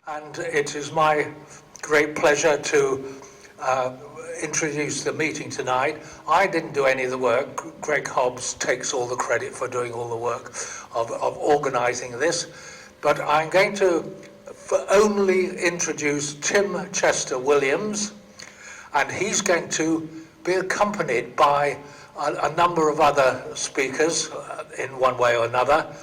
And it is my great pleasure to introduce the meeting tonight. I didn't do any of the work. Greg Hobbs takes all the credit for doing all the work of organising this. But I'm going to only introduce Tim Chester-Williams, and he's going to be accompanied by a number of other speakers in one way or another.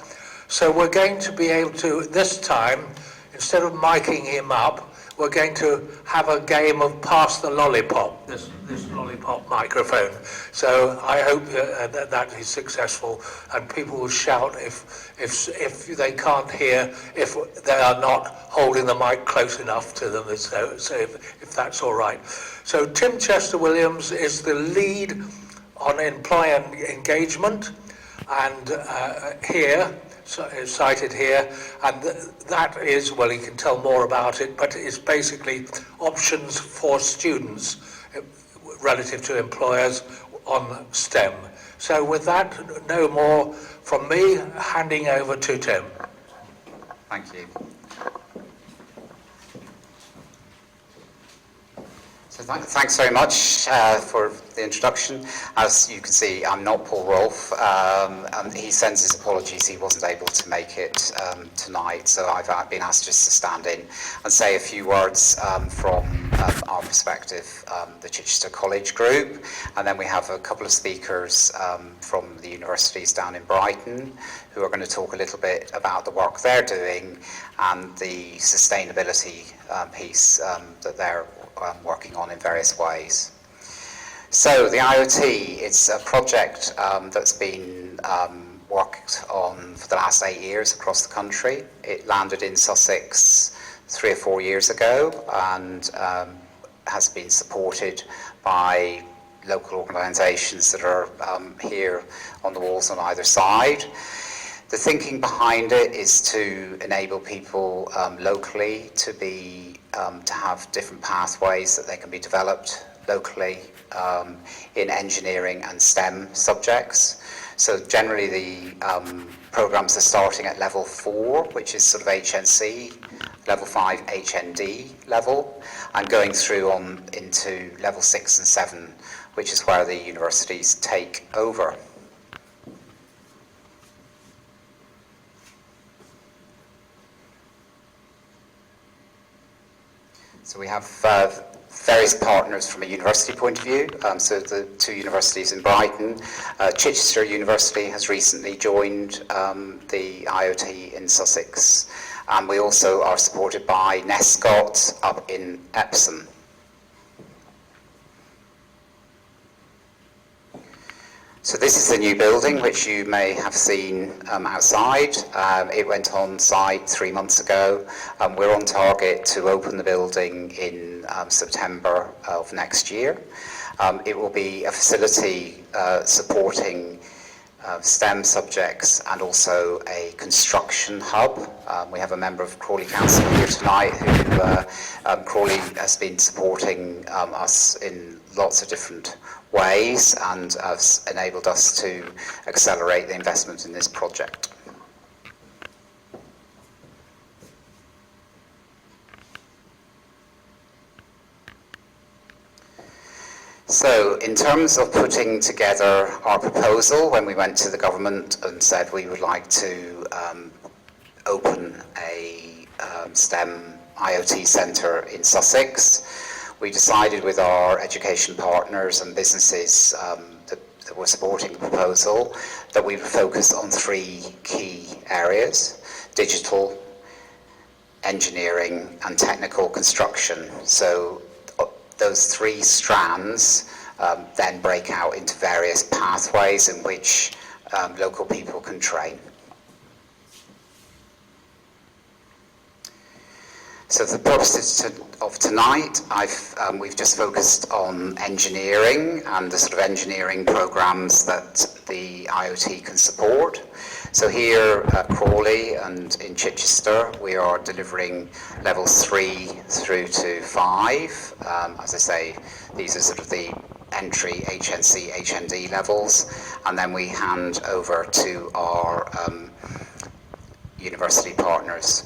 So we're going to be able to, this time, instead of miking him up, we're going to have a game of pass the lollipop, this lollipop microphone. So I hope that is successful, and people will shout if they can't hear, if they are not holding the mic close enough to them, so if that's all right. So Tim Chester-Williams is the lead on employer engagement, and here, cited here, and that is, well, you can tell more about it, but it's basically options for students relative to employers on STEM. So with that, no more from me, handing over to Tim. Thank you. So thanks very much for the introduction. As you can see, I'm not Paul Rolfe, and he sends his apologies. He wasn't able to make it tonight, so I've been asked just to stand in and say a few words from our perspective, the Chichester College Group, and then we have a couple of speakers from the universities down in Brighton who are going to talk a little bit about the work they're doing and the sustainability piece that they're working on in various ways. So the IoT, it's a project that's been worked on for the last 8 years across the country. It landed in Sussex 3 or 4 years ago and has been supported by local organisations that are here on the walls on either side. The thinking behind it is to enable people locally to have different pathways that they can be developed locally in engineering and STEM subjects. So generally the programs are starting at level 4, which is sort of HNC, level 5 HND level, and going through on into level 6 and 7, which is where the universities take over. So we have various partners from a university point of view. So the 2 universities in Brighton. Chichester University has recently joined the IoT in Sussex. And we also are supported by Nescott up in Epsom. So this is the new building, which you may have seen outside. It went on site 3 months ago. We're on target to open the building in September of next year. It will be a facility supporting STEM subjects and also a construction hub. We have a member of Crawley Council here tonight who Crawley has been supporting us in lots of different ways and has enabled us to accelerate the investment in this project. So in terms of putting together our proposal, when we went to the government and said we would like to open a STEM IoT centre in Sussex, we decided with our education partners and businesses that were supporting the proposal that we would focus on 3 key areas: digital, engineering and technical construction. So those 3 strands then break out into various pathways in which local people can train. So for the purposes of tonight, we've just focused on engineering and the sort of engineering programs that the IoT can support. So here at Crawley and in Chichester, we are delivering levels 3 through to 5. As I say, these are sort of the entry HNC, HND levels, and then we hand over to our university partners.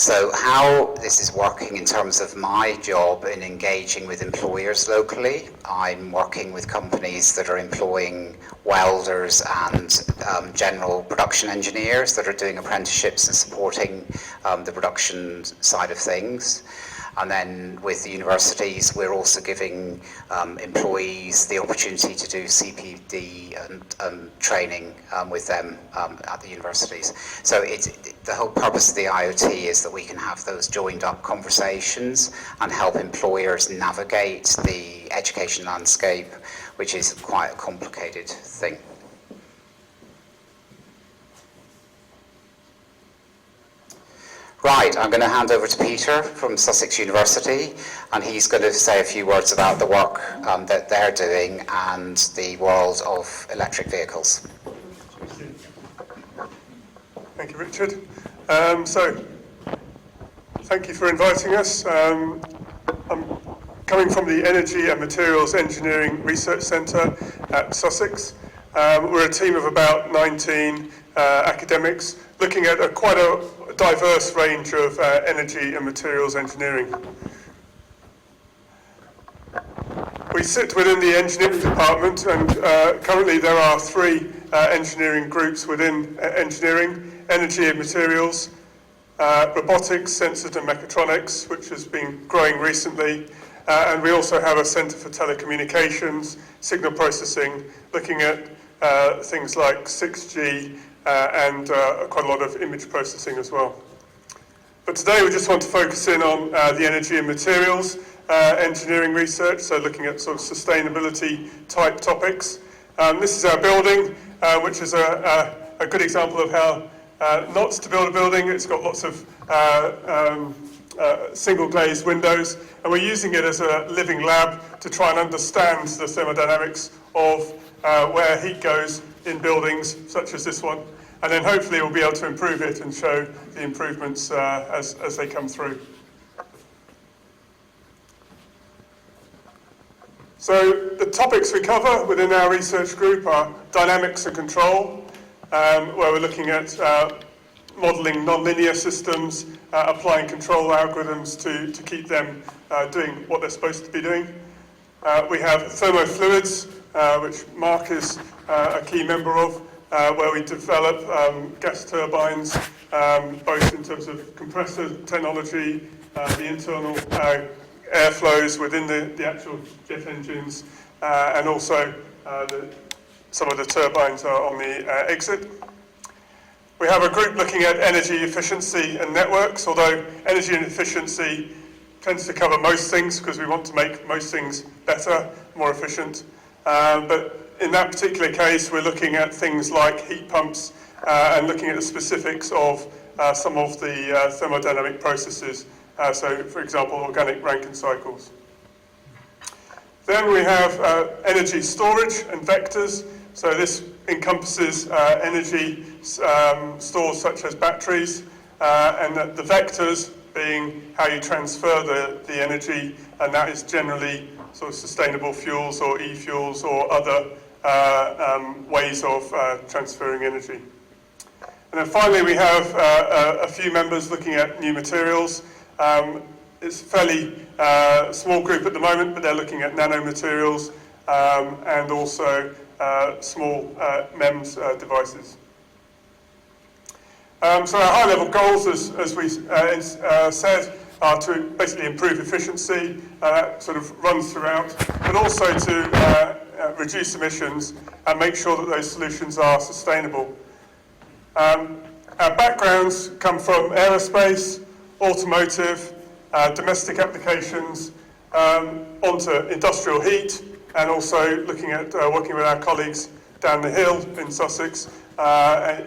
So how this is working in terms of my job in engaging with employers locally, I'm working with companies that are employing welders and general production engineers that are doing apprenticeships and supporting the production side of things. And then with the universities, we're also giving employees the opportunity to do CPD and training with them at the universities. So the whole purpose of the IoT is that we can have those joined up conversations and help employers navigate the education landscape, which is quite a complicated thing. Right, I'm going to hand over to Peter from Sussex University, and he's going to say a few words about the work that they're doing and the world of electric vehicles. Thank you, Richard. So, thank you for inviting us. I'm coming from the Energy and Materials Engineering Research Centre at Sussex. We're a team of about 19 academics looking at quite a diverse range of energy and materials engineering. We sit within the engineering department, and currently there are 3 engineering groups within engineering: energy and materials, robotics, sensors and mechatronics, which has been growing recently, and we also have a centre for telecommunications, signal processing, looking at things like 6G and quite a lot of image processing as well. But today we just want to focus in on the energy and materials engineering research, so looking at sort of sustainability type topics. This is our building, which is a good example of how not to build a building. It's got lots of single glazed windows, and we're using it as a living lab to try and understand the thermodynamics of where heat goes in buildings such as this one, and then hopefully we'll be able to improve it and show the improvements as they come through. So the topics we cover within our research group are dynamics and control, where we're looking at modelling non-linear systems, applying control algorithms to keep them doing what they're supposed to be doing. We have thermofluids, which Mark is a key member of, where we develop gas turbines, both in terms of compressor technology, the internal airflows within the actual jet engines, and also some of the turbines are on the exit. We have a group looking at energy efficiency and networks, although energy and efficiency tends to cover most things because we want to make most things better, more efficient. But in that particular case, we're looking at things like heat pumps and looking at the specifics of some of the thermodynamic processes. So, for example, organic Rankine cycles. Then we have energy storage and vectors. So this encompasses energy stores such as batteries, and the vectors being how you transfer the energy, and that is generally sort of sustainable fuels or e-fuels or other ways of transferring energy. And then finally we have a few members looking at new materials. It's a fairly small group at the moment, but they're looking at nanomaterials and also small MEMS devices. So our high-level goals, as we said, are to basically improve efficiency, that sort of runs throughout, but also to reduce emissions and make sure that those solutions are sustainable. Our backgrounds come from aerospace, automotive, domestic applications, onto industrial heat, and also looking at working with our colleagues down the hill in Sussex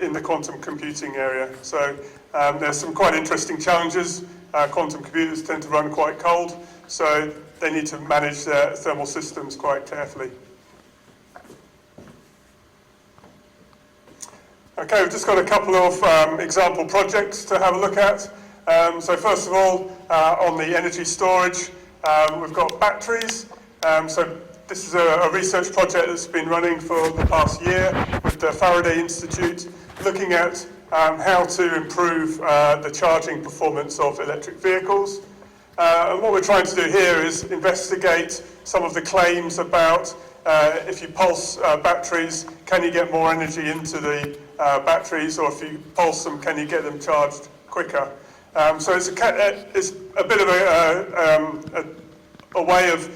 in the quantum computing area. So there's some quite interesting challenges. Quantum computers tend to run quite cold, so they need to manage their thermal systems quite carefully. Okay, we've just got a couple of example projects to have a look at. So first of all, on the energy storage, we've got batteries. So this is a research project that's been running for the past year with the Faraday Institute, looking at how to improve the charging performance of electric vehicles. And what we're trying to do here is investigate some of the claims about if you pulse batteries, can you get more energy into the batteries, or if you pulse them, can you get them charged quicker? So it's a bit of a way of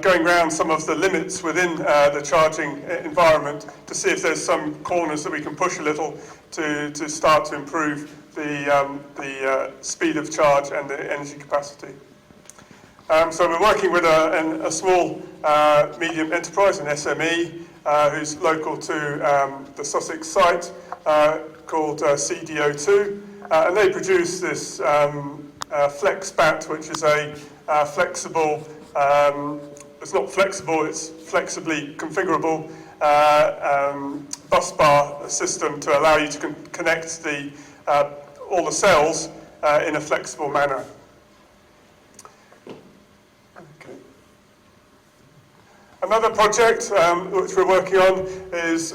going around some of the limits within the charging environment to see if there's some corners that we can push a little to start to improve the speed of charge and the energy capacity. So we're working with a small medium enterprise, an SME, who's local to the Sussex site, called CDO2, and they produce this FlexBat, which is a flexible, it's not flexible, it's flexibly configurable bus bar system to allow you to connect all the cells in a flexible manner. Another project which we're working on is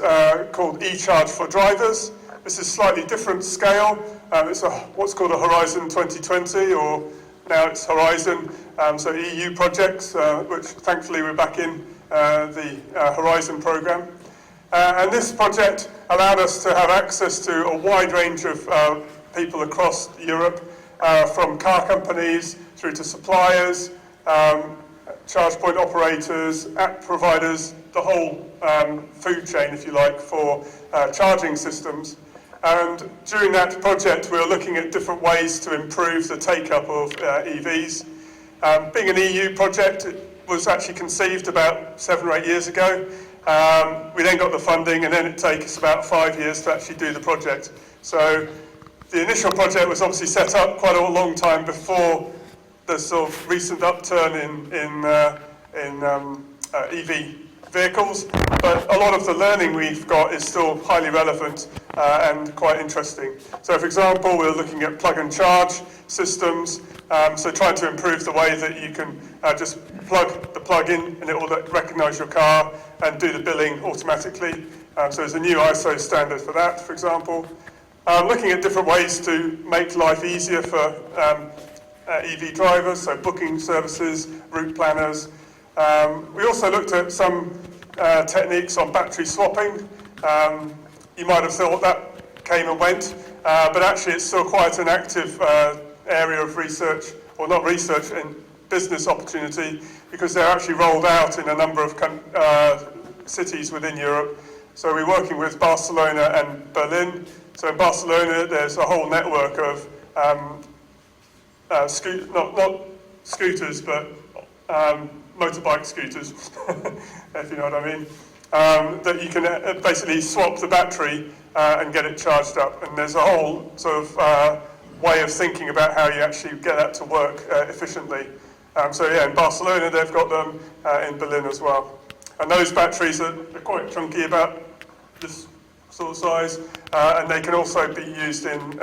called eCharge for Drivers. This is slightly different scale. It's what's called a Horizon 2020, or now it's Horizon, so EU projects, which thankfully we're back in the Horizon programme. And this project allowed us to have access to a wide range of people across Europe, from car companies through to suppliers, charge point operators, app providers, the whole food chain, if you like, for charging systems. And during that project, we were looking at different ways to improve the take-up of EVs. Being an EU project, it was actually conceived about 7 or 8 years ago. We then got the funding, and then it took us about 5 years to actually do the project. So the initial project was obviously set up quite a long time before the sort of recent upturn in EV vehicles, but a lot of the learning we've got is still highly relevant and quite interesting. So for example, we're looking at plug and charge systems, so trying to improve the way that you can just plug the plug in and it will recognise your car and do the billing automatically. So there's a new ISO standard for that, for example. Looking at different ways to make life easier for EV drivers, so booking services, route planners. We also looked at some techniques on battery swapping. You might have thought that came and went, but actually it's still quite an active area of research, or not research, and business opportunity, because they're actually rolled out in a number of cities within Europe. So we're working with Barcelona and Berlin. So in Barcelona there's a whole network of not scooters, but motorbike scooters, if you know what I mean, that you can basically swap the battery and get it charged up. And there's a whole sort of way of thinking about how you actually get that to work efficiently. So yeah, in Barcelona they've got them, in Berlin as well. And those batteries are quite chunky, about this sort of size, and they can also be used in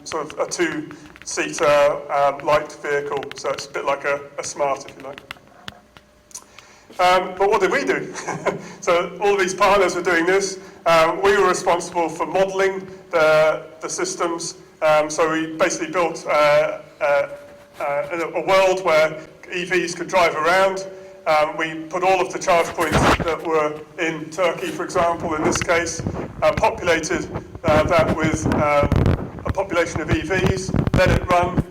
sort of a two-seater light vehicle, so it's a bit like a Smart, if you like. But what did we do? So all of these partners were doing this. We were responsible for modelling the systems. So we basically built a world where EVs could drive around. We put all of the charge points that were in Turkey, for example, in this case, populated that with a population of EVs, let it run,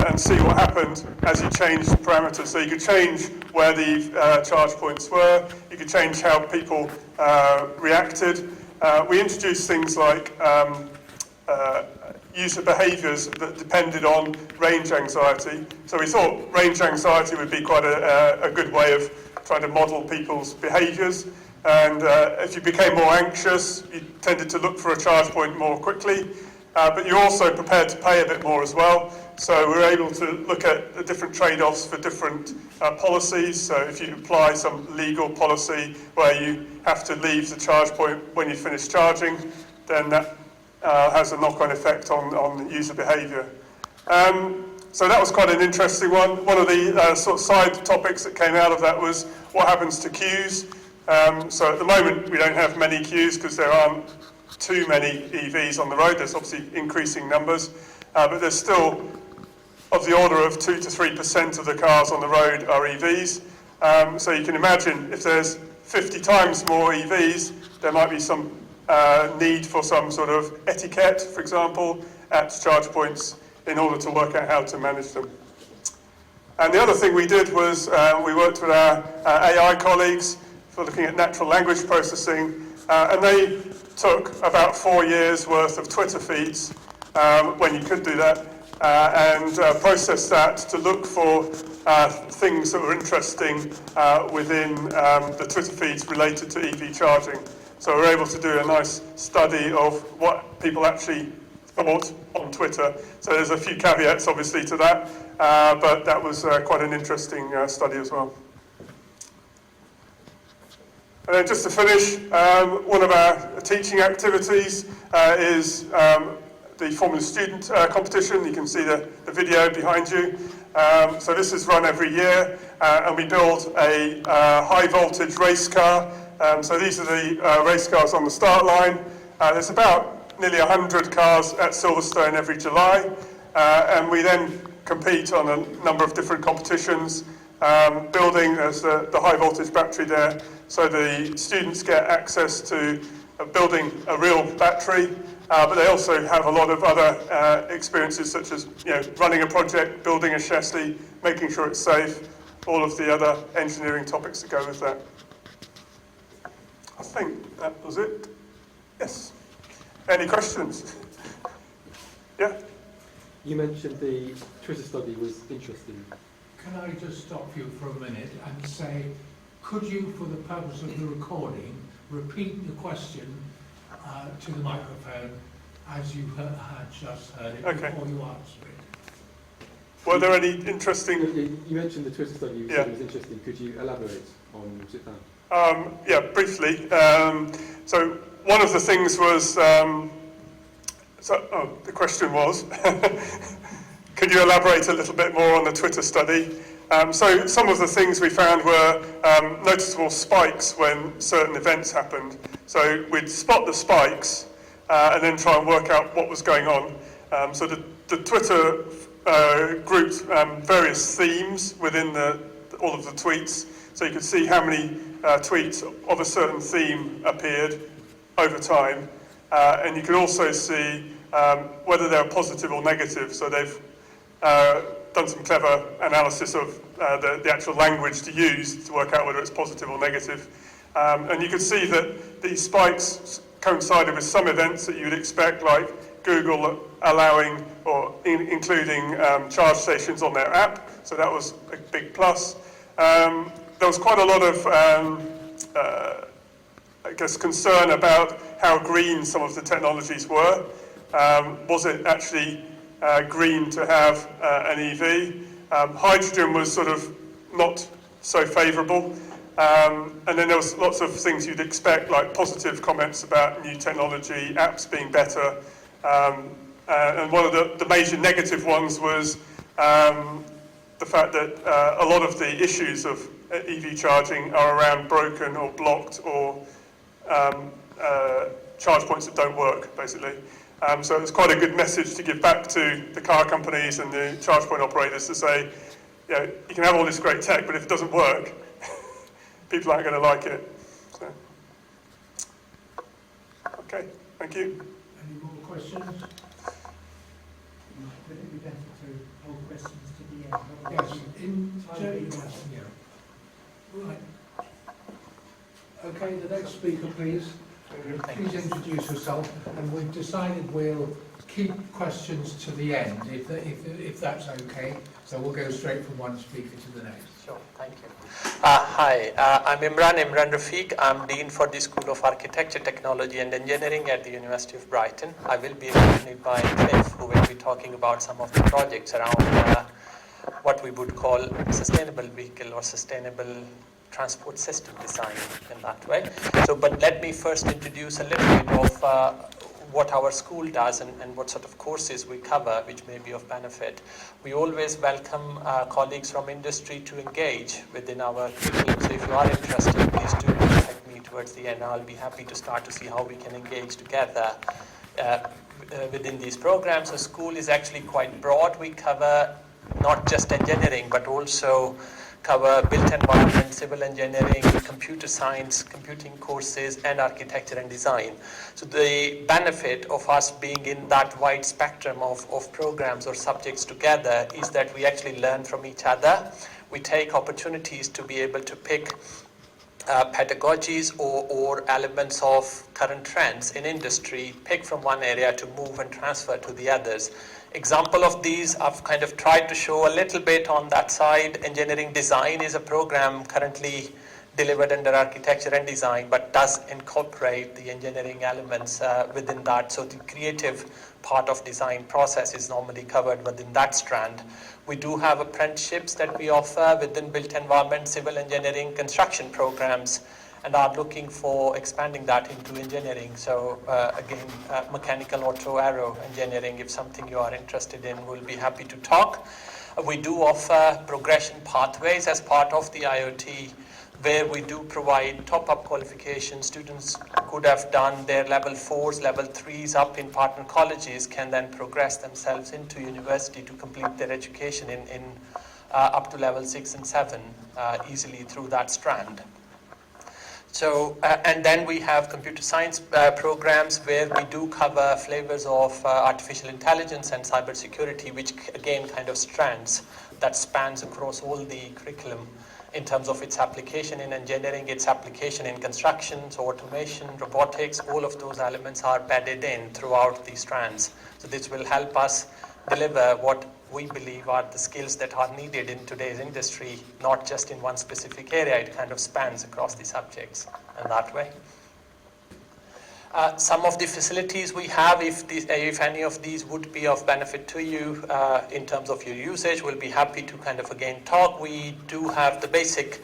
and see what happened as you changed parameters. So you could change where the charge points were, you could change how people reacted. We introduced things like user behaviours that depended on range anxiety. So we thought range anxiety would be quite a good way of trying to model people's behaviours. And if you became more anxious, you tended to look for a charge point more quickly. But you're also prepared to pay a bit more as well. So we're able to look at the different trade-offs for different policies. So if you apply some legal policy where you have to leave the charge point when you finish charging, then that has a knock-on effect on user behaviour. So that was quite an interesting one. One of the sort of side topics that came out of that was what happens to queues. So at the moment we don't have many queues because there aren't too many EVs on the road. There's obviously increasing numbers, but there's still of the order of 2 to 3% of the cars on the road are EVs. So you can imagine if there's 50 times more EVs, there might be some need for some sort of etiquette, for example, at charge points in order to work out how to manage them. And the other thing we did was we worked with our AI colleagues for looking at natural language processing, and they took about 4 years worth of Twitter feeds, when you could do that, and processed that to look for things that were interesting within the Twitter feeds related to EV charging. So we were able to do a nice study of what people actually thought on Twitter. So there's a few caveats, obviously, to that, but that was quite an interesting study as well. And then just to finish, one of our teaching activities is the Formula Student competition. You can see the video behind you. So this is run every year, and we build a high voltage race car. So these are the race cars on the start line. There's about nearly 100 cars at Silverstone every July, and we then compete on a number of different competitions, building as the high voltage battery there. So the students get access to building a real battery, but they also have a lot of other experiences, such as running a project, building a chassis, making sure it's safe, all of the other engineering topics that go with that. I think that was it. Yes. Any questions? Yeah? You mentioned the Twitter study was interesting. Can I just stop you for a minute and say, could you, for the purpose of the recording, repeat the question to the microphone as you had just heard it before you answer it? Were there any interesting... You mentioned the Twitter study, you said it was interesting. Could you elaborate on that? Yeah, briefly. So one of the things was... the question was, could you elaborate a little bit more on the Twitter study? So some of the things we found were noticeable spikes when certain events happened. So we'd spot the spikes and then try and work out what was going on. So the Twitter grouped various themes within all of the tweets. So you could see how many tweets of a certain theme appeared over time. And you could also see whether they're positive or negative. So they've done some clever analysis of the actual language to use to work out whether it's positive or negative. And you could see that these spikes coincided with some events that you would expect, like Google allowing or including charge stations on their app. So that was a big plus. There was quite a lot of concern about how green some of the technologies were. Was it actually green to have an EV? Hydrogen was sort of not so favourable. And then there was lots of things you'd expect, like positive comments about new technology, apps being better. And one of the major negative ones was the fact that a lot of the issues of EV charging are around broken or blocked or charge points that don't work, basically. So it's quite a good message to give back to the car companies and the charge point operators to say, you can have all this great tech, but if it doesn't work, people aren't going to like it. So. Okay, thank you. Any more questions? Would it be better to hold questions to the end? Yes, Right. Okay, the next speaker, please. Please introduce yourself, and we've decided we'll keep questions to the end, if that's okay. So we'll go straight from one speaker to the next. Sure, thank you. Hi, I'm Imran Rafiq. I'm Dean for the School of Architecture, Technology and Engineering at the University of Brighton. I will be accompanied by Cliff, who will be talking about some of the projects around what we would call sustainable vehicle or sustainable transport system design in that way. So, but let me first introduce a little bit of what our school does and what sort of courses we cover, which may be of benefit. We always welcome colleagues from industry to engage within our curriculum. So if you are interested, please do contact me University towards the end. I'll be happy to start to see how we can engage together within these programs. So school is actually quite broad. We cover not just engineering, but also cover built environment, civil engineering, computer science, computing courses, and architecture and design. So the benefit of us being in that wide spectrum of programs or subjects together is that we actually learn from each other. We take opportunities to be able to pick pedagogies or elements of current trends in industry, pick from one area to move and transfer to the others. Example of these, I've kind of tried to show a little bit on that side. Engineering design is a program currently delivered under architecture and design, but does incorporate the engineering elements within that. So the creative part of design process is normally covered within that strand. We do have apprenticeships that we offer within built environment, civil engineering, construction programs, and are looking for expanding that into engineering. So again, mechanical, auto, aero engineering, if something you are interested in, we'll be happy to talk. We do offer progression pathways as part of the IoT, where we do provide top-up qualifications. Students could have done their level 4s, level 3s up in partner colleges, can then progress themselves into university to complete their education in up to level 6 and 7 easily through that strand. So, and then we have computer science programs where we do cover flavors of artificial intelligence and cybersecurity, which again kind of strands that spans across all the curriculum in terms of its application in engineering, its application in construction, so automation, robotics, all of those elements are bedded in throughout these strands. So this will help us deliver what we believe are the skills that are needed in today's industry, not just in one specific area. It kind of spans across the subjects in that way. Some of the facilities we have, if any of these would be of benefit to you in terms of your usage, we'll be happy to kind of again talk. We do have the basic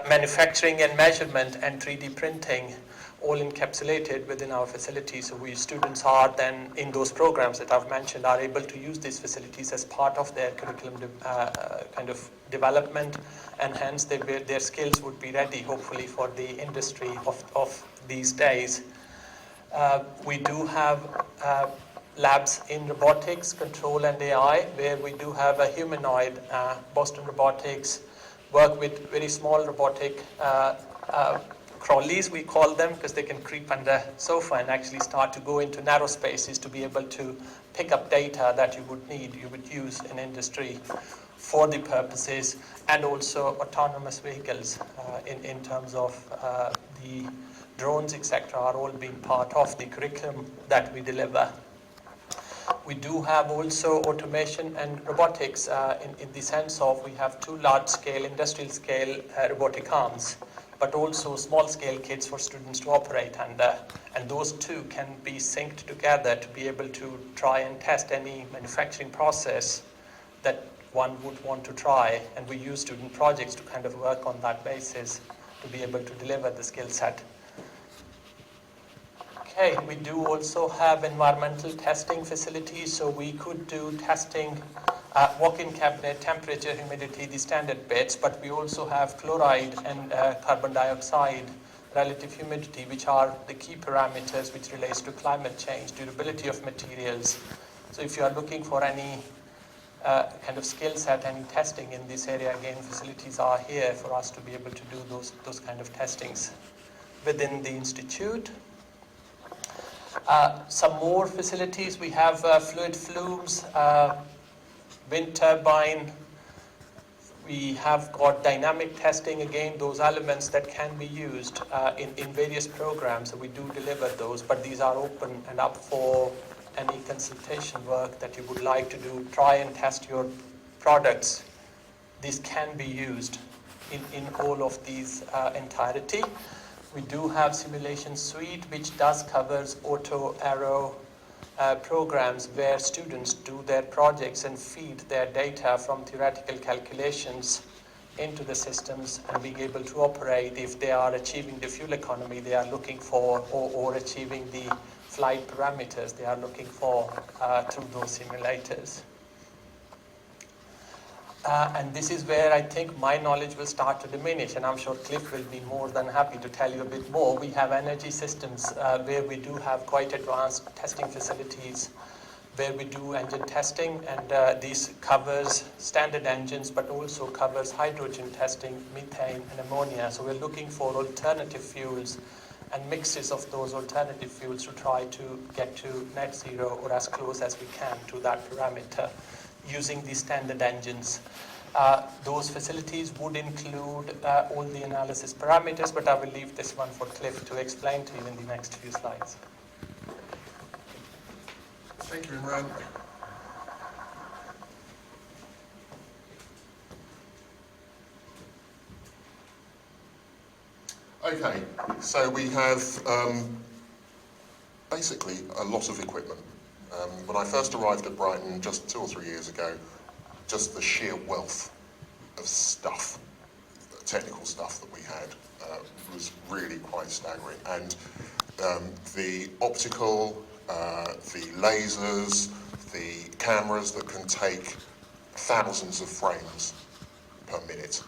manufacturing and measurement and 3D printing all encapsulated within our facilities. So students are then in those programs that I've mentioned are able to use these facilities as part of their curriculum kind of development, and hence their skills would be ready hopefully for the industry of these days. We do have labs in robotics, control and AI, where we do have a humanoid, Boston Robotics, work with very small robotic crawlies, we call them, because they can creep under sofa and actually start to go into narrow spaces to be able to pick up data that you would use in industry for the purposes, and also autonomous vehicles in terms of the drones, etc., are all being part of the curriculum that we deliver. We do have also automation and robotics in the sense of we have 2 large-scale, industrial-scale robotic arms, but also small-scale kits for students to operate under. And those two can be synced together to be able to try and test any manufacturing process that one would want to try. And we use student projects to kind of work on that basis to be able to deliver the skill set. Okay, we do also have environmental testing facilities, so we could do testing, walk-in cabinet, temperature, humidity, the standard bits, but we also have chloride and carbon dioxide, relative humidity, which are the key parameters which relates to climate change, durability of materials. So if you are looking for any kind of skill set, any testing in this area, again, facilities are here for us to be able to do those kind of testings within the institute. Some more facilities, we have fluid flumes, wind turbine, we have got dynamic testing, again, those elements that can be used in various programs, so we do deliver those, but these are open and up for any consultation work that you would like to do, try and test your products. These can be used in all of these entirety. We do have simulation suite, which does covers auto, aero programs where students do their projects and feed their data from theoretical calculations into the systems and being able to operate if they are achieving the fuel economy they are looking for, or achieving the flight parameters they are looking for through those simulators. And this is where I think my knowledge will start to diminish, and I'm sure Cliff will be more than happy to tell you a bit more. We have energy systems where we do have quite advanced testing facilities where we do engine testing, and this covers standard engines but also covers hydrogen testing, methane and ammonia. So we're looking for alternative fuels and mixes of those alternative fuels to try to get to net zero or as close as we can to that parameter using the standard engines. Those facilities would include all the analysis parameters, but I will leave this one for Cliff to explain to you in the next few slides. Thank you, Imran. Okay, so we have basically a lot of equipment. When I first arrived at Brighton just 2 or 3 years ago, just the sheer wealth of stuff, technical stuff that we had was really quite staggering. And the optical, the lasers, the cameras that can take thousands of frames per minute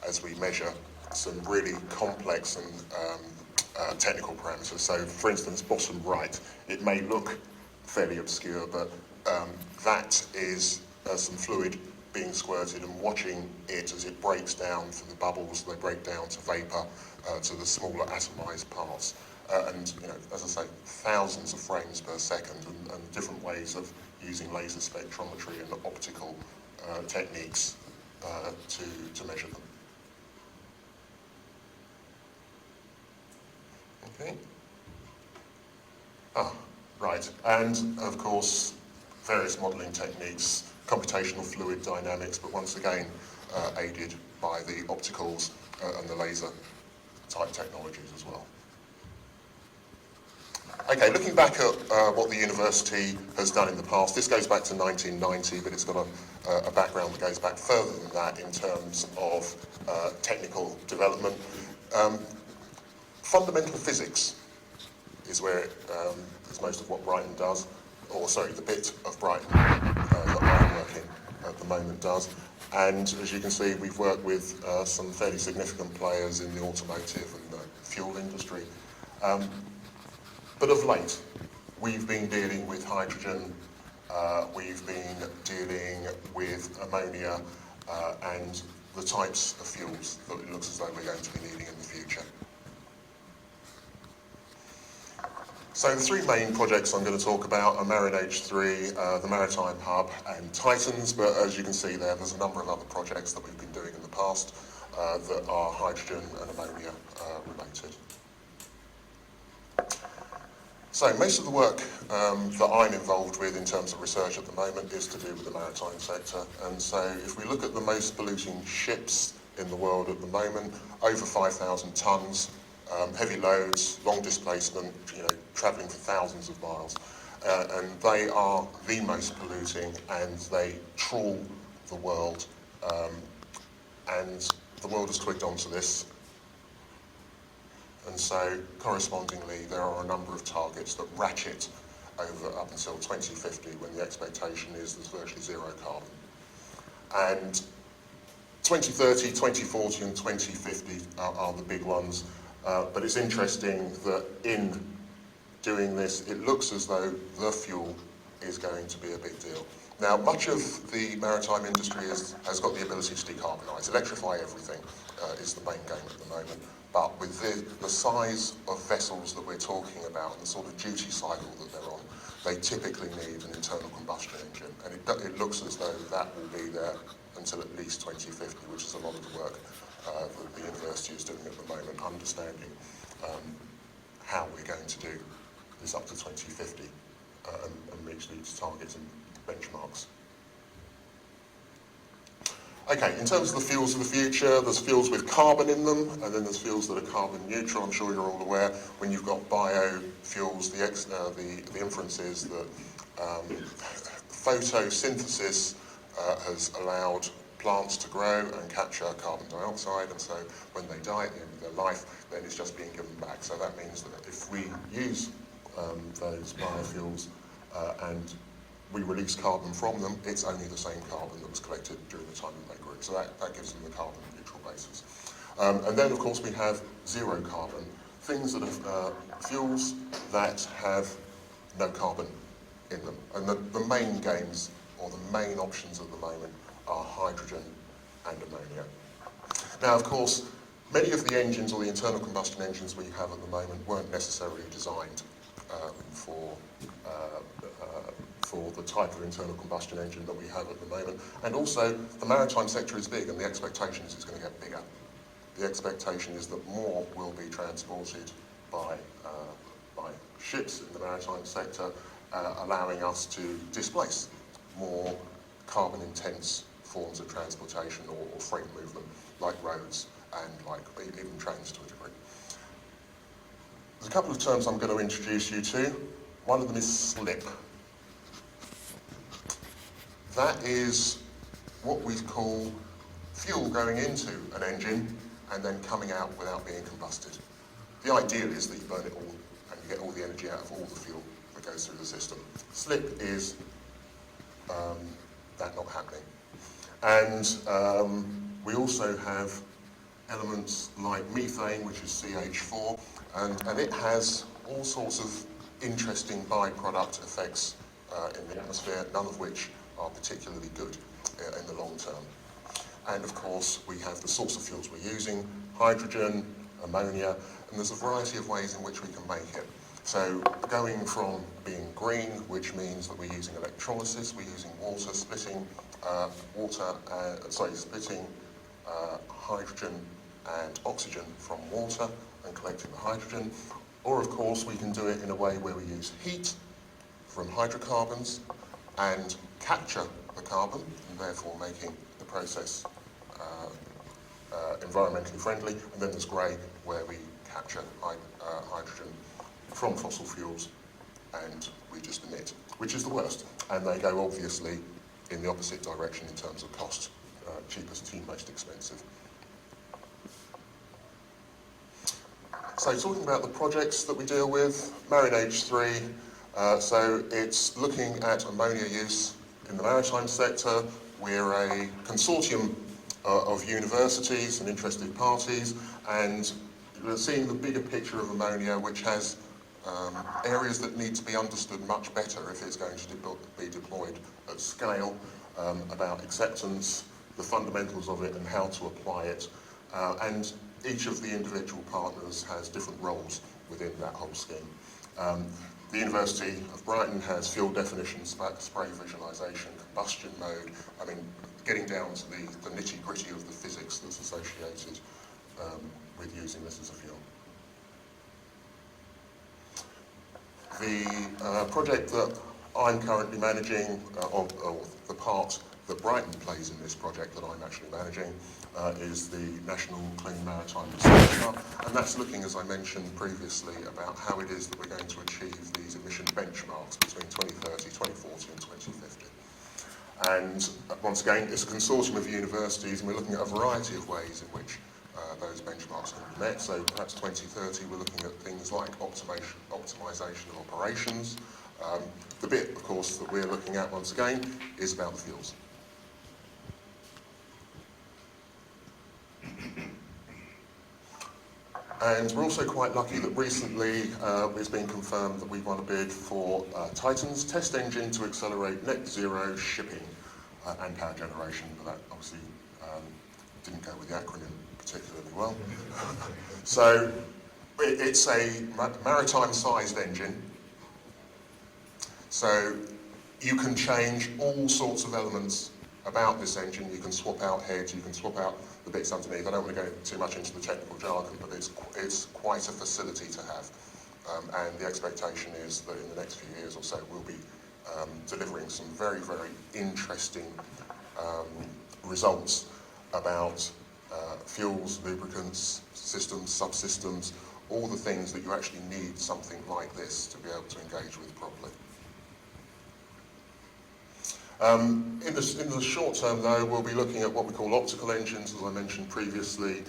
as we measure some really complex and technical parameters. So, for instance, bottom right, it may look fairly obscure, but that is some fluid being squirted and watching it as it breaks down from the bubbles, they break down to vapour, to the smaller atomised parts. And, you know, as I say, thousands of frames per second, and different ways of using laser spectrometry and optical techniques to measure them. Okay. Right, and of course, various modelling techniques, computational fluid dynamics, but once again, aided by the opticals and the laser type technologies as well. Okay, looking back at what the university has done in the past, this goes back to 1990, but it's got a background that goes back further than that in terms of technical development. Fundamental physics is where is most of what Brighton does, or sorry, the bit of Brighton that I'm working at the moment does. And as you can see, we've worked with some fairly significant players in the automotive and the fuel industry. But of late, we've been dealing with hydrogen, we've been dealing with ammonia, and the types of fuels that it looks as though we're going to be needing in the future. So the 3 main projects I'm going to talk about are MarinH3, the Maritime Hub and Titans, but as you can see there's a number of other projects that we've been doing in the past that are hydrogen and ammonia related. So most of the work that I'm involved with in terms of research at the moment is to do with the maritime sector, and so if we look at the most polluting ships in the world at the moment, over 5,000 tonnes, heavy loads, long displacement, you know, travelling for thousands of miles, and they are the most polluting, and they trawl the world, and the world has twigged onto this, and so correspondingly there are a number of targets that ratchet over up until 2050, when the expectation is there's virtually zero carbon. And 2030, 2040 and 2050 are the big ones. But it's interesting that in doing this, it looks as though the fuel is going to be a big deal. Now, much of the maritime industry has got the ability to decarbonise. Electrify everything is the main game at the moment. But with the size of vessels that we're talking about and the sort of duty cycle that they're on, they typically need an internal combustion engine. And it looks as though that will be there until at least 2050, which is a lot of the work that the university is doing at the moment, understanding how we're going to do this up to 2050 and reach these targets and benchmarks. Okay, in terms of the fuels of the future, there's fuels with carbon in them, and then there's fuels that are carbon neutral. I'm sure you're all aware when you've got biofuels, the inference is that photosynthesis has allowed plants to grow and capture carbon dioxide, and so when they die at the end of their life, then it's just being given back. So that means that if we use those biofuels and we release carbon from them, it's only the same carbon that was collected during the time that they grew. So that gives them the carbon neutral basis. And then, of course, we have zero carbon, things that are fuels that have no carbon in them. And the main games, or the main options at the moment, are hydrogen and ammonia. Now, of course, many of the engines, or the internal combustion engines we have at the moment, weren't necessarily designed for the type of internal combustion engine that we have at the moment. And also, the maritime sector is big, and the expectation is it's going to get bigger. The expectation is that more will be transported by ships in the maritime sector, allowing us to displace more carbon-intense forms of transportation or freight movement, like roads and like even trains to a degree. There's a couple of terms I'm going to introduce you to. One of them is slip. That is what we call fuel going into an engine and then coming out without being combusted. The idea is that you burn it all and you get all the energy out of all the fuel that goes through the system. Slip is that not happening. And we also have elements like methane, which is CH4, and it has all sorts of interesting byproduct effects in the atmosphere, none of which are particularly good in the long term. And of course, we have the sorts of fuels we're using, hydrogen, ammonia, and there's a variety of ways in which we can make it. So going from being green, which means that we're using electrolysis, we're using water, splitting hydrogen and oxygen from water and collecting the hydrogen. Or of course, we can do it in a way where we use heat from hydrocarbons and capture the carbon, and therefore making the process environmentally friendly. And then there's grey, where we capture hydrogen from fossil fuels and we just emit, which is the worst. And they go obviously in the opposite direction in terms of cost, cheapest to most expensive. So talking about the projects that we deal with, Marinage 3, so it's looking at ammonia use in the maritime sector. We're a consortium of universities and interested parties, and we're seeing the bigger picture of ammonia, which has areas that need to be understood much better if it's going to be deployed at scale, about acceptance, the fundamentals of it and how to apply it. And each of the individual partners has different roles within that whole scheme. The University of Brighton has fuel definition, spray visualisation, combustion mode, I mean, getting down to the nitty-gritty of the physics that's associated with using this as a fuel. The project that I'm currently managing, or the part that Brighton plays in this project that I'm actually managing, is the National Clean Maritime Research Hub, and that's looking, as I mentioned previously, about how it is that we're going to achieve these emission benchmarks between 2030, 2040 and 2050. And once again, it's a consortium of universities, and we're looking at a variety of ways in which those benchmarks can be met. So perhaps 2030, we're looking at things like optimization of operations. The bit, of course, that we're looking at, once again, is about the fuels. And we're also quite lucky that recently it's been confirmed that we've won a bid for Titan's test engine to accelerate net zero shipping and power generation, but that obviously didn't go with the acronym particularly well. So it's a maritime-sized engine. So you can change all sorts of elements about this engine. You can swap out heads, you can swap out the bits underneath. I don't want to go too much into the technical jargon, but it's quite a facility to have. And the expectation is that in the next few years or so, we'll be delivering some very, very interesting results about fuels, lubricants, systems, subsystems, all the things that you actually need something like this to be able to engage with properly. In the short term, though, we'll be looking at what we call optical engines. As I mentioned previously,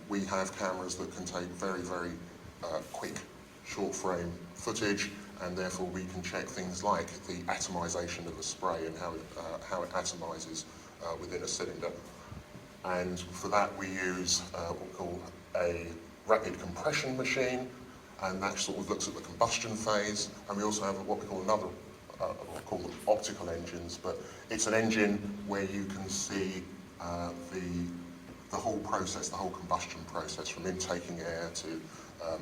we have cameras that can take very, very quick, short frame footage, and therefore we can check things like the atomization of a spray and how it atomizes within a cylinder. And for that we use what we call a rapid compression machine, and that sort of looks at the combustion phase. And we also have what we call another, what we call them optical engines, but it's an engine where you can see the whole process, the whole combustion process, from intaking air to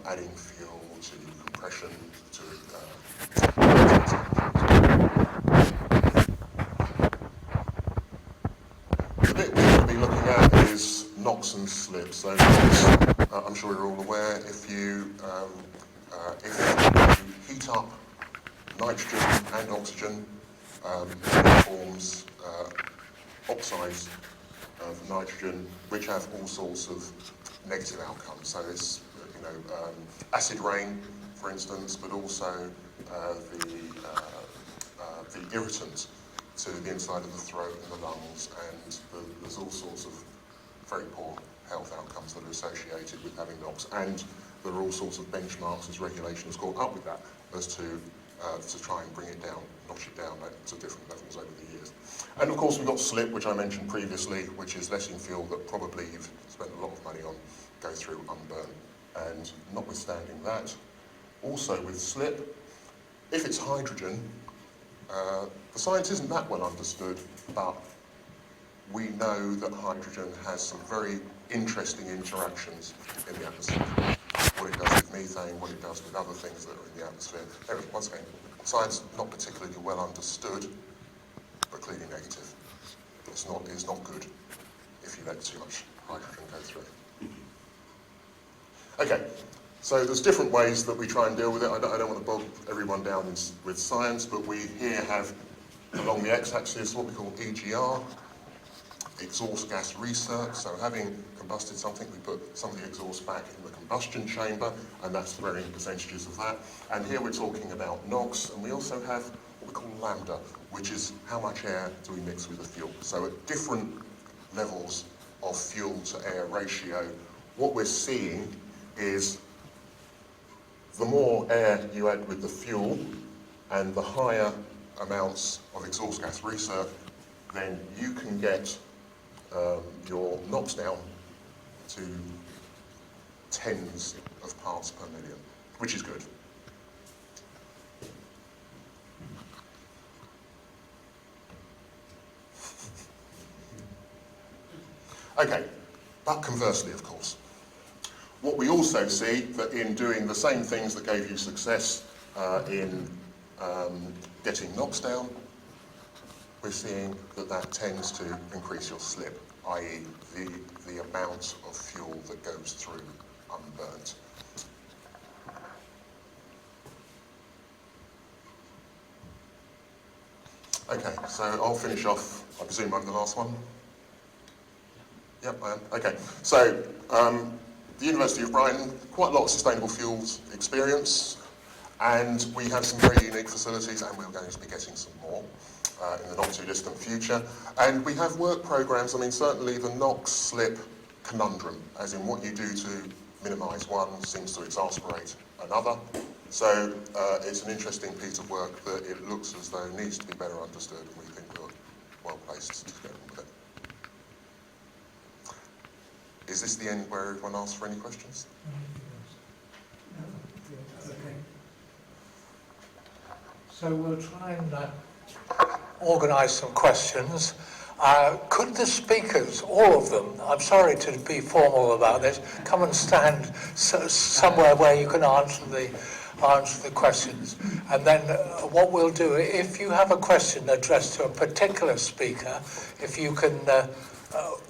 adding fuel to compression to the bit we're going to be looking at is NOx and slip. So NOx, I'm sure you're all aware, if you heat up nitrogen and oxygen, it forms oxides of nitrogen, which have all sorts of negative outcomes. So it's acid rain, for instance, but also the irritant to the inside of the throat and the lungs, and there's all sorts of very poor health outcomes that are associated with having NOx, and there are all sorts of benchmarks as regulations caught up with that as to try and bring it down, notch it down to different levels over the years. And of course we've got slip, which I mentioned previously, which is letting fuel that probably you've spent a lot of money on go through unburnt. And notwithstanding that, also with slip, if it's hydrogen, the science isn't that well understood, but we know that hydrogen has some very interesting interactions in the atmosphere. What it does with methane, what it does with other things that are in the atmosphere. Once again, science not particularly well understood, but clearly negative. It's not good if you let too much hydrogen go through. Okay, so there's different ways that we try and deal with it. I don't want to bog everyone down with science, but we here have, along the x-axis, what we call EGR, exhaust gas recirc. So having combusted something, we put some of the exhaust back in the combustion chamber, and that's varying percentages of that. And here we're talking about NOx, and we also have what we call lambda, which is how much air do we mix with the fuel. So at different levels of fuel to air ratio, what we're seeing is the more air you add with the fuel and the higher amounts of exhaust gas recirc, then you can get your NOx down to tens of parts per million, which is good. Okay, but conversely, of course. What we also see that in doing the same things that gave you success in getting NOx down, we're seeing that tends to increase your slip, i.e. the amount of fuel that goes through unburnt. Okay, so I'll finish off. I presume I'm the last one? Yep, I am. Okay, so the University of Brighton, quite a lot of sustainable fuels experience, and we have some very unique facilities, and we're going to be getting some more in the not too distant future. And we have work programs. I mean, certainly the NOx slip conundrum, as in what you do to minimise one seems to exasperate another. So it's an interesting piece of work that it looks as though needs to be better understood, and we think we're well placed to get on with it. Is this the end where everyone asks for any questions? Okay. So we'll try and organise some questions. Could the speakers, all of them, I'm sorry to be formal about this, come and stand somewhere where you can answer the questions. And then what we'll do, if you have a question addressed to a particular speaker, if you can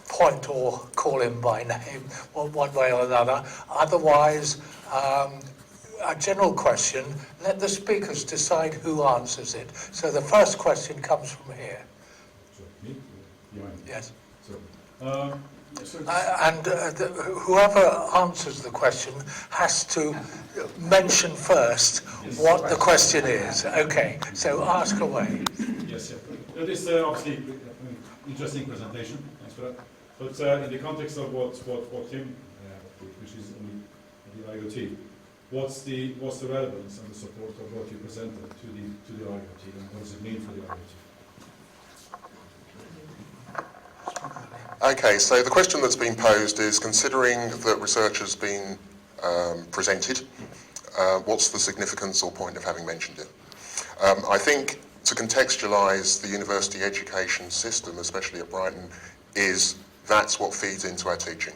point or call him by name, one way or another. Otherwise, a general question, let the speakers decide who answers it. So the first question comes from here. Me? Yes. So Whoever answers the question has to mention first what the question is. Okay, so ask away. Yes, yeah. This is obviously an interesting presentation. Thanks for that. But in the context of what Tim, which is on the IoT, what's the relevance and the support of what you presented to the IoT, and what does it mean for the IoT? Okay, so the question that's been posed is, considering that research has been presented, what's the significance or point of having mentioned it? I think to contextualise the university education system, especially at Brighton, that's what feeds into our teaching.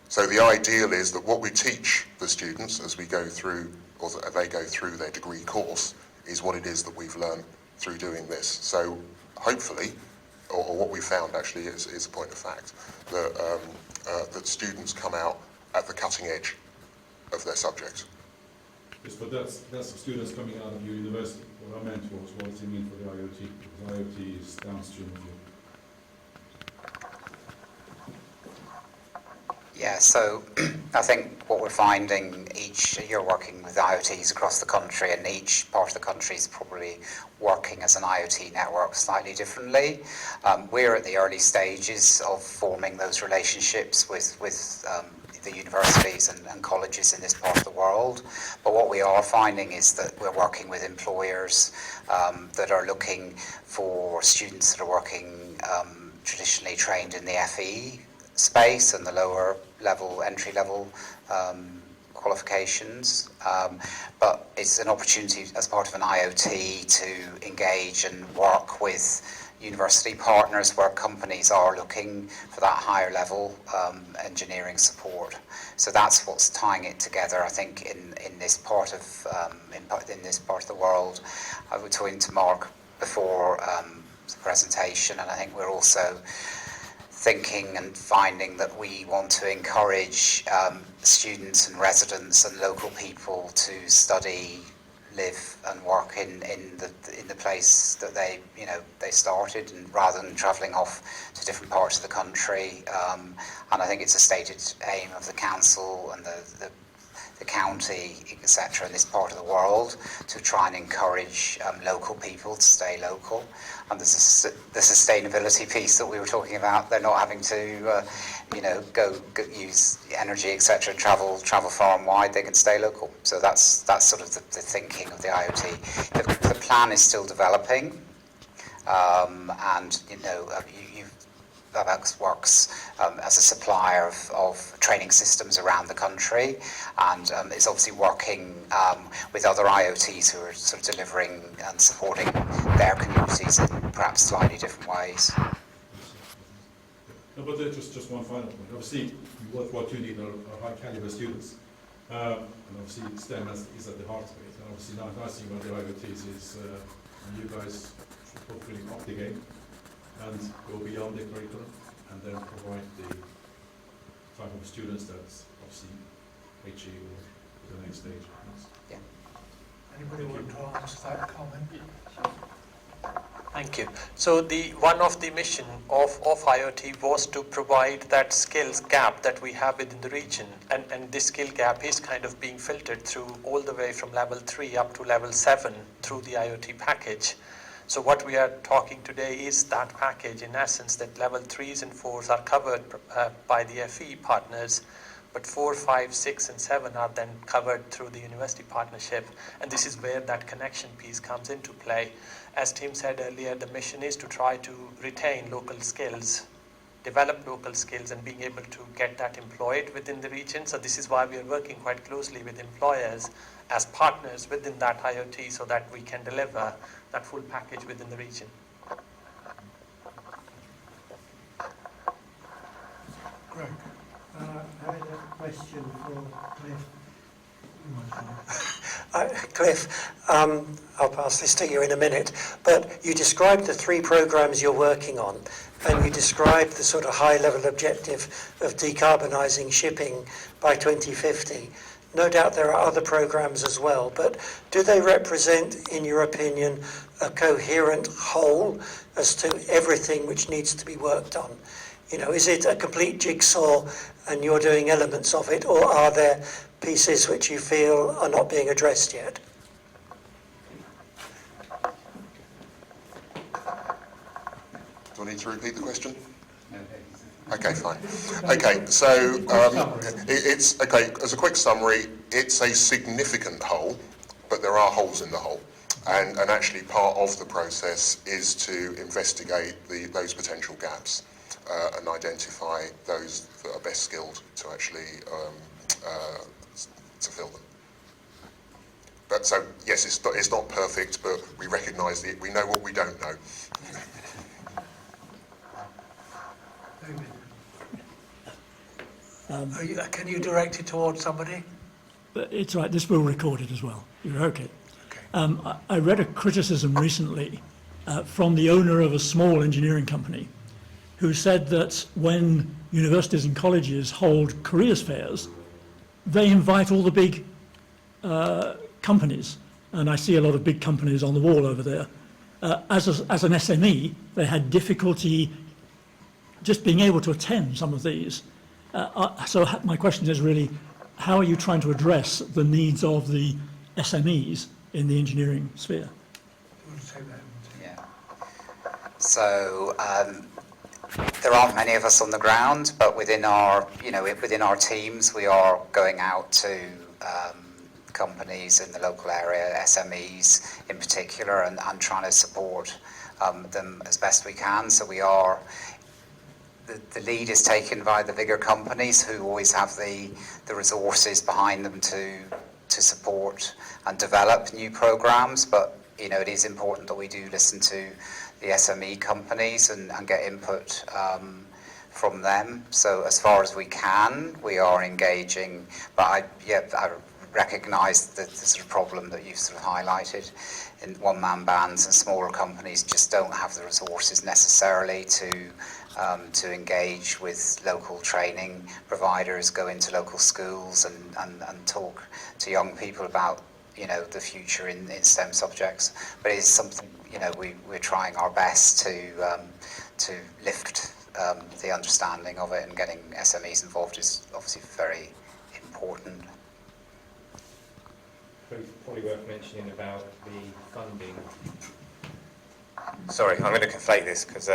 So the ideal is that what we teach the students as we go through, or they go through their degree course, is what it is that we've learned through doing this. So hopefully, or what we found actually is a point of fact, that students come out at the cutting edge of their subject. Yes, but that's students coming out of your university. What I meant was, what does it mean for the IoT? Because IoT is downstream of you. Yeah, so I think what we're finding, you're working with IoTs across the country, and each part of the country is probably working as an IoT network slightly differently. We're at the early stages of forming those relationships with the universities and colleges in this part of the world. But what we are finding is that we're working with employers that are looking for students that are working traditionally trained in the FE space and the lower level, entry level qualifications. But it's an opportunity as part of an IoT to engage and work with university partners where companies are looking for that higher level engineering support. So that's what's tying it together, I think, in this part of the world. I was talking to Mark before the presentation, and I think we're also thinking and finding that we want to encourage students and residents and local people to study, live and work in the place that they started, and rather than travelling off to different parts of the country. And I think it's a stated aim of the council and the county, etc., in this part of the world, to try and encourage local people to stay local. And there's the sustainability piece that we were talking about. They're not having to, go use energy, etc., travel far and wide. They can stay local. So that's sort of the thinking of the IoT. The plan is still developing, and Vabex works as a supplier of training systems around the country, and is obviously working with other IoTs who are sort of delivering and supporting their communities in perhaps slightly different ways. No, but just one final point. Obviously, what you need are high caliber students, and obviously STEM is at the heart of it. And obviously, now nice thing about the IoTs is you guys should hopefully up the game and go beyond the curriculum, and then provide the type of students that's obviously HE or the next stage. Yeah. Anybody want to answer that comment? Thank you. So one of the mission of IoT was to provide that skills gap that we have within the region, and this skill gap is kind of being filtered through all the way from level 3 up to level 7 through the IoT package. So what we are talking today is that package, in essence, that level 3s and 4s are covered by the FE partners, but 4, 5, 6 and 7 are then covered through the university partnership, and this is where that connection piece comes into play. As Tim said earlier, the mission is to try to retain local skills, develop local skills, and being able to get that employed within the region. So this is why we are working quite closely with employers as partners within that IoT, so that we can deliver that full package within the region. Greg, I had a question for Cliff. Cliff, I'll pass this to you in a minute, but you described the 3 programmes you're working on, and you described the sort of high-level objective of decarbonising shipping by 2050. No doubt there are other programmes as well, but do they represent, in your opinion, a coherent whole as to everything which needs to be worked on? Is it a complete jigsaw and you're doing elements of it, or are there pieces which you feel are not being addressed yet? Do I need to repeat the question? Okay, fine. Okay, so it's okay. As a quick summary, it's a significant hole, but there are holes in the hole, and actually part of the process is to investigate those potential gaps and identify those that are best skilled to actually to fill them. But so yes, it's not perfect, but we recognise we know what we don't know. Can you direct it towards somebody? But it's right, this will record it as well. You're okay. Okay. I read a criticism recently from the owner of a small engineering company who said that when universities and colleges hold careers fairs, they invite all the big companies. And I see a lot of big companies on the wall over there. As an SME, they had difficulty just being able to attend some of these. So my question is really, how are you trying to address the needs of the SMEs in the engineering sphere? Yeah. So there aren't many of us on the ground, but within our teams, we are going out to companies in the local area, SMEs in particular, and trying to support them as best we can. So we are. The lead is taken by the bigger companies who always have the resources behind them to support and develop new programs. But it is important that we do listen to the SME companies and get input from them. So as far as we can, we are engaging. But I recognise the sort of problem that you've sort of highlighted. In one-man bands and smaller companies just don't have the resources necessarily to engage with local training providers, go into local schools and talk to young people about the future in STEM subjects. But it's something we're trying our best to lift the understanding of it, and getting SMEs involved is obviously very important. Probably worth mentioning about the funding. Sorry, I'm going to conflate this because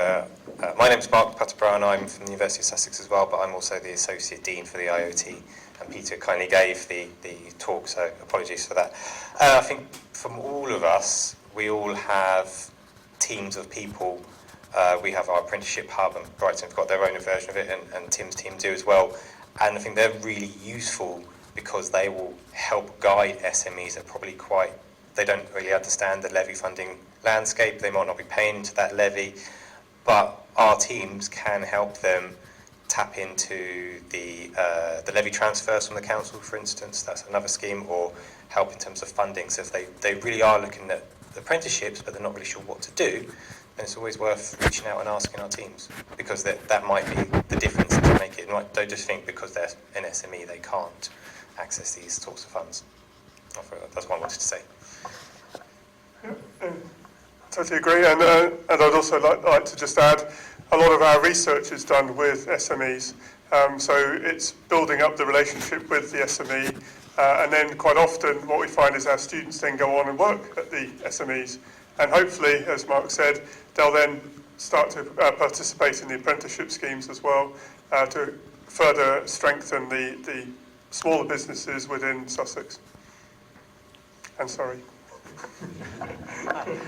my name's Mark Putterbrown. I'm from the University of Sussex as well, but I'm also the Associate Dean for the IoT, and Peter kindly gave the talk, so apologies for that. I think from all of us, we all have teams of people. We have our apprenticeship hub, and Brighton have got their own version of it, and Tim's team do as well. And I think they're really useful because they will help guide SMEs that probably they don't really understand the levy funding landscape. They might not be paying into that levy, but our teams can help them tap into the levy transfers from the council, for instance. That's another scheme, or help in terms of funding. So if they really are looking at apprenticeships, but they're not really sure what to do, then it's always worth reaching out and asking our teams, because that might be the difference to make it. Don't just think because they're an SME they can't access these sorts of funds. That's what I wanted to say. Totally agree, and I'd also like to just add, a lot of our research is done with SMEs, so it's building up the relationship with the SME, and then quite often what we find is our students then go on and work at the SMEs, and hopefully, as Mark said, they'll then start to participate in the apprenticeship schemes as well, to further strengthen the smaller businesses within Sussex and Surrey.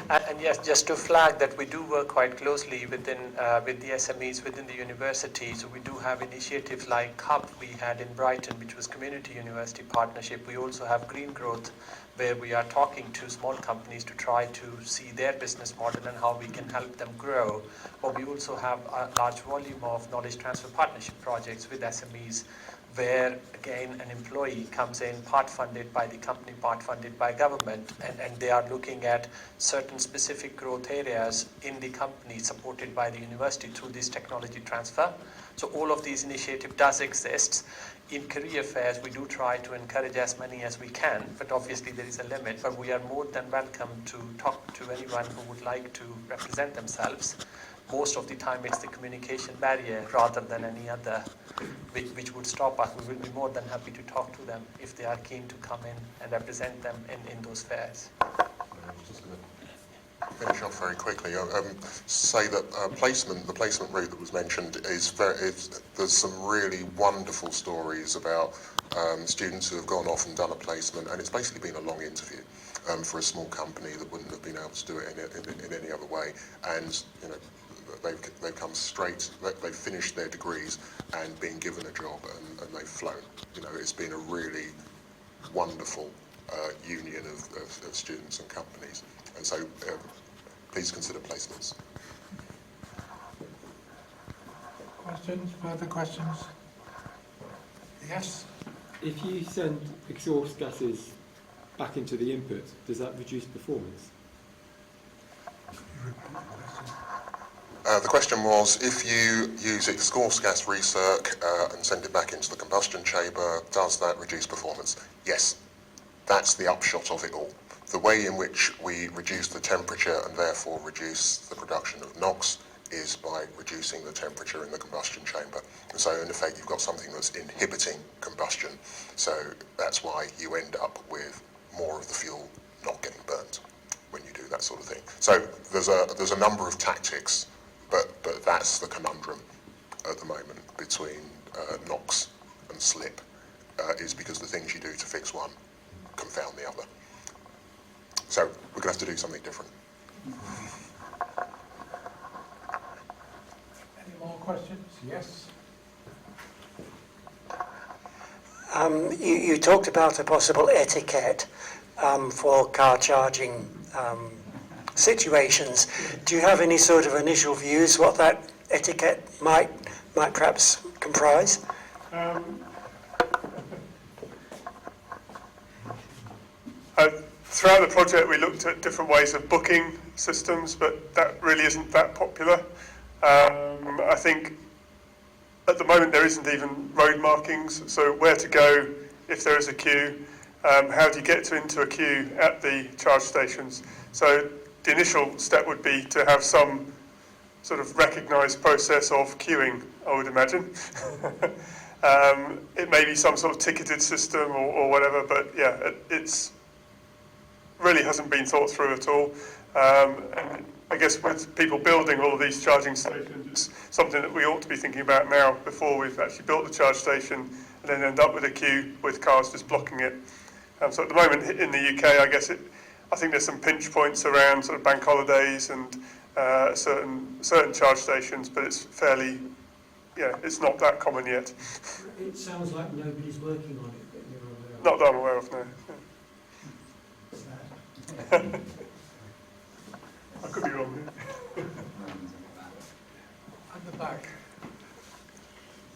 And yes, just to flag that we do work quite closely with the SMEs within the university. So we do have initiatives like Hub we had in Brighton, which was community university partnership. We also have Green Growth, where we are talking to small companies to try to see their business model and how we can help them grow. But we also have a large volume of knowledge transfer partnership projects with SMEs, where again an employee comes in part funded by the company, part funded by government, and they are looking at certain specific growth areas in the company supported by the university through this technology transfer. So all of these initiatives does exist. In career fairs, we do try to encourage as many as we can, but obviously there is a limit. But we are more than welcome to talk to anyone who would like to represent themselves. Most of the time it's the communication barrier rather than any other which would stop us. We will be more than happy to talk to them if they are keen to come in and represent them in those fairs. finish off very quickly. Say that the placement route that was mentioned there's some really wonderful stories about students who have gone off and done a placement, and it's basically been a long interview for a small company that wouldn't have been able to do it in any other way. And you know, they've come straight, they've finished their degrees and been given a job, and they've flown. You know, it's been a really wonderful union of students and companies, and so please consider placements. Questions? Further questions? Yes? If you send exhaust gases back into the input, does that reduce performance? The question was, if you use exhaust gas recirc and send it back into the combustion chamber, does that reduce performance? Yes, that's the upshot of it all. The way in which we reduce the temperature and therefore reduce the production of NOx is by reducing the temperature in the combustion chamber. And so in effect you've got something that's inhibiting combustion, so that's why you end up with more of the fuel not getting burnt when you do that sort of thing. So there's a number of tactics, but that's the conundrum at the moment between NOx and slip, is because the things you do to fix one confound the other. So we're going to have to do something different. Any more questions? Yes? You talked about a possible etiquette for car charging situations. Do you have any sort of initial views what that etiquette might perhaps comprise? Throughout the project we looked at different ways of booking systems, but that really isn't that popular. I think at the moment there isn't even road markings, so where to go if there is a queue, how do you get into a queue at the charge stations. So the initial step would be to have some sort of recognised process of queuing, I would imagine. It may be some sort of ticketed system or whatever, but yeah, it's really hasn't been thought through at all. And I guess with people building all of these charging stations, it's something that we ought to be thinking about now before we've actually built the charge station and then end up with a queue with cars just blocking it. So at the moment in the UK, I think there's some pinch points around sort of bank holidays and certain charge stations, but it's fairly, it's not that common yet. It sounds like nobody's working on it that you're aware of. Not that I'm aware of, no. I could be wrong. At the back.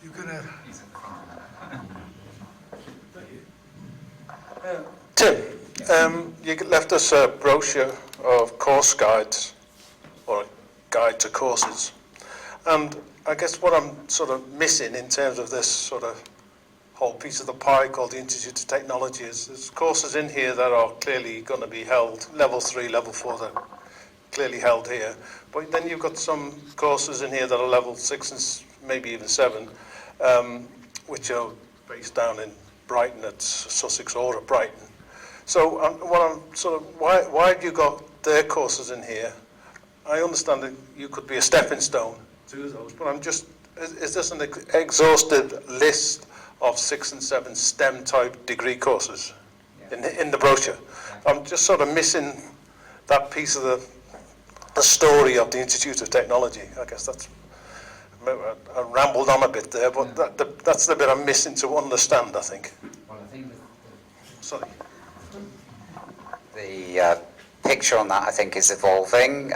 You're going to... Tim, you left us a brochure of course guides, or a guide to courses. And I guess what I'm sort of missing in terms of this sort of whole piece of the pie called the Institute of Technology is there's courses in here that are clearly going to be held, level 3, level 4, that are clearly held here. But then you've got some courses in here that are level 6 and maybe even 7, which are based down in Brighton at Sussex or at Brighton. So why have you got their courses in here? I understand that you could be a stepping stone to those, but is this an exhaustive list of 6 and 7 STEM type degree courses in the brochure? I'm just sort of missing that piece of the story of the Institute of Technology. I guess I rambled on a bit there, but that's the bit I'm missing to understand, I think. Well, I think Sorry. the picture on that, I think, is evolving.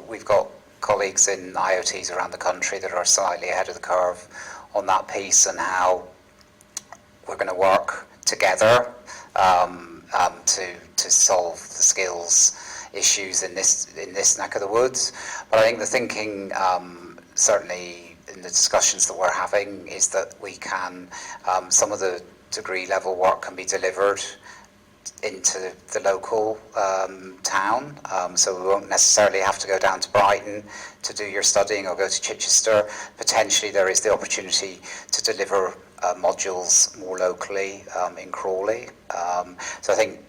We've got colleagues in IoTs around the country that are slightly ahead of the curve on that piece and how we're going to work together to solve the skills issues in this neck of the woods. But I think the thinking, certainly in the discussions that we're having, is that we can, some of the degree level work can be delivered into the local town, so we won't necessarily have to go down to Brighton to do your studying or go to Chichester. Potentially there is the opportunity to deliver modules more locally in Crawley. So I think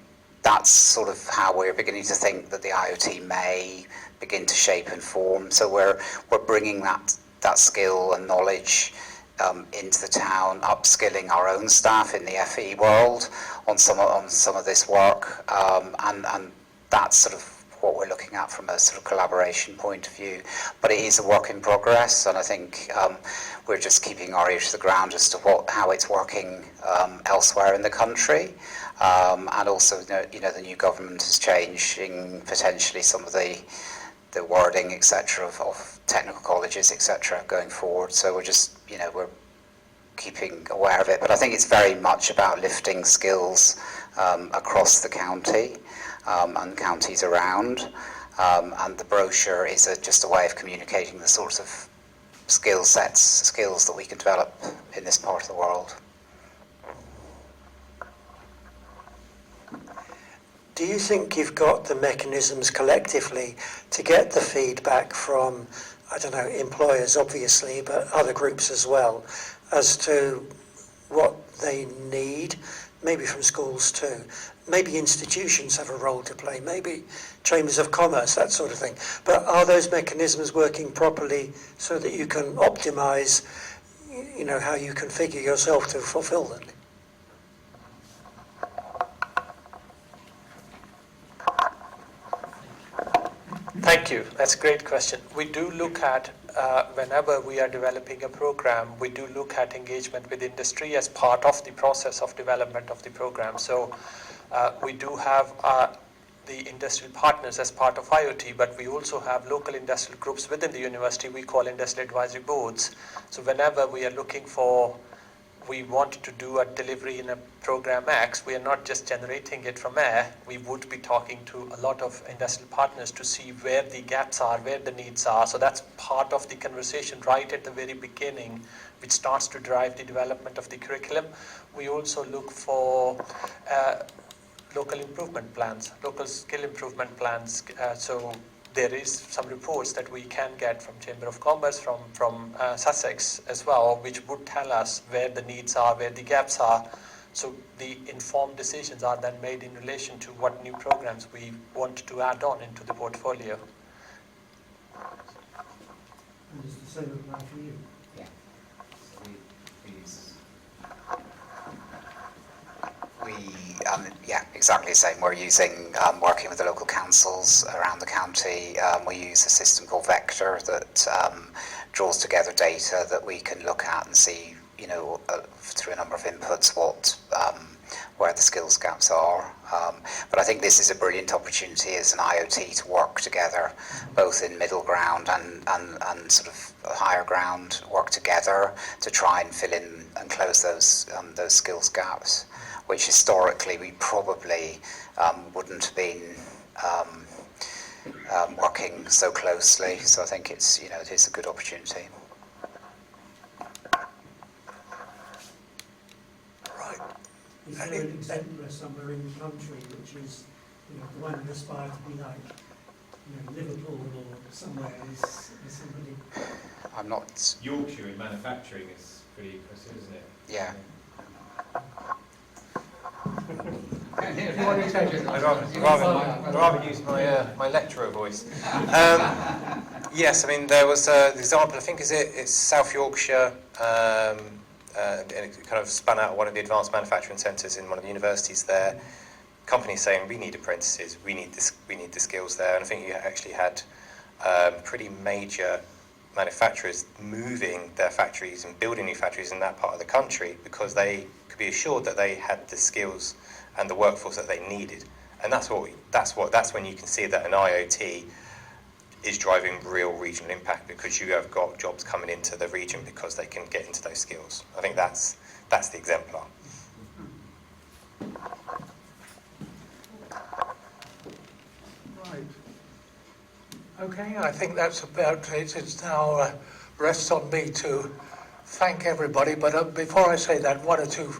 that's sort of how we're beginning to think that the IoT may begin to shape and form. So we're bringing that skill and knowledge into the town, upskilling our own staff in the FE world on some of this work, and that's sort of what we're looking at from a sort of collaboration point of view. But it is a work in progress, and I think we're just keeping our ear to the ground as to how it's working elsewhere in the country. And also, you know, the new government is changing potentially some of the wording, etc., of technical colleges, etc., going forward. So we're just, you know, we're keeping aware of it. But I think it's very much about lifting skills across the county and counties around. And the brochure is just a way of communicating the sorts of skills that we can develop in this part of the world. Do you think you've got the mechanisms collectively to get the feedback from, I don't know, employers obviously, but other groups as well, as to what they need, maybe from schools too? Maybe institutions have a role to play, maybe chambers of commerce, that sort of thing. But are those mechanisms working properly so that you can optimise, you know, how you configure yourself to fulfil them? Thank you. That's a great question. We do look at, whenever we are developing a program, we do look at engagement with industry as part of the process of development of the program. So we do have the industrial partners as part of IoT, but we also have local industrial groups within the university we call industrial advisory boards. So whenever we are looking for, we want to do a delivery in a program X, we are not just generating it from air, we would be talking to a lot of industrial partners to see where the gaps are, where the needs are. So that's part of the conversation right at the very beginning, which starts to drive the development of the curriculum. We also look for local improvement plans, local skill improvement plans. So there is some reports that we can get from Chamber of Commerce, from Sussex as well, which would tell us where the needs are, where the gaps are. So the informed decisions are then made in relation to what new programs we want to add on into the portfolio. And does the same apply for you? Yeah. Yeah, exactly the same. We're using, working with the local councils around the county, we use a system called Vector that draws together data that we can look at and see, you know, through a number of inputs where the skills gaps are. But I think this is a brilliant opportunity as an IoT to work together, both in middle ground and sort of higher ground, work together to try and fill in and close those skills gaps, which historically we probably wouldn't have been working so closely. So I think it's, you know, it is a good opportunity. Right. Is there an exemplar somewhere in the country which is, you know, the one you aspire to be like, you know, Liverpool or somewhere? Is somebody? I'm not. Yorkshire in manufacturing is pretty impressive, isn't it? Yeah. I'd rather use my lecturer voice. Yes, I mean, there was an example, I think it's South Yorkshire, and it kind of spun out one of the advanced manufacturing centres in one of the universities there. Companies saying, we need apprentices, we need the skills there. And I think you actually had pretty major manufacturers moving their factories and building new factories in that part of the country because they could be assured that they had the skills and the workforce that they needed. And that's when you can see that an IoT is driving real regional impact, because you have got jobs coming into the region because they can get into those skills. I think that's the exemplar. Right. Okay, I think that's about it. It's now rests on me to thank everybody. But before I say that, one or two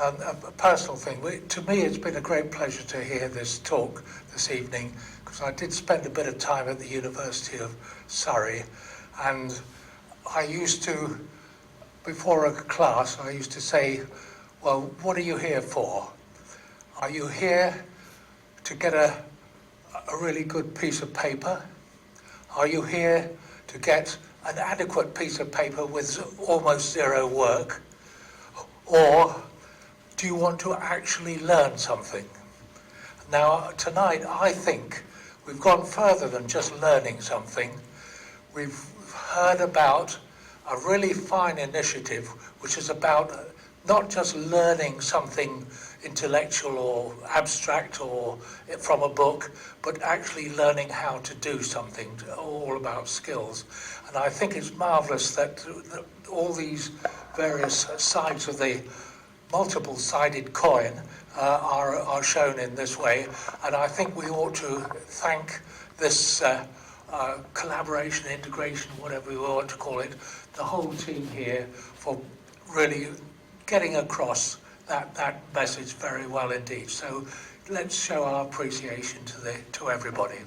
a personal thing. To me, it's been a great pleasure to hear this talk this evening, because I did spend a bit of time at the University of Surrey, and I used to, before a class, I used to say, well, what are you here for? Are you here to get a really good piece of paper? Are you here to get an adequate piece of paper with almost zero work? Or do you want to actually learn something? Now, tonight, I think we've gone further than just learning something. We've heard about a really fine initiative, which is about not just learning something intellectual or abstract or from a book, but actually learning how to do something, all about skills. And I think it's marvellous that all these various sides of the multiple-sided coin are shown in this way, and I think we ought to thank this collaboration, integration, whatever we want to call it, the whole team here for really getting across that message very well indeed. So let's show our appreciation to everybody.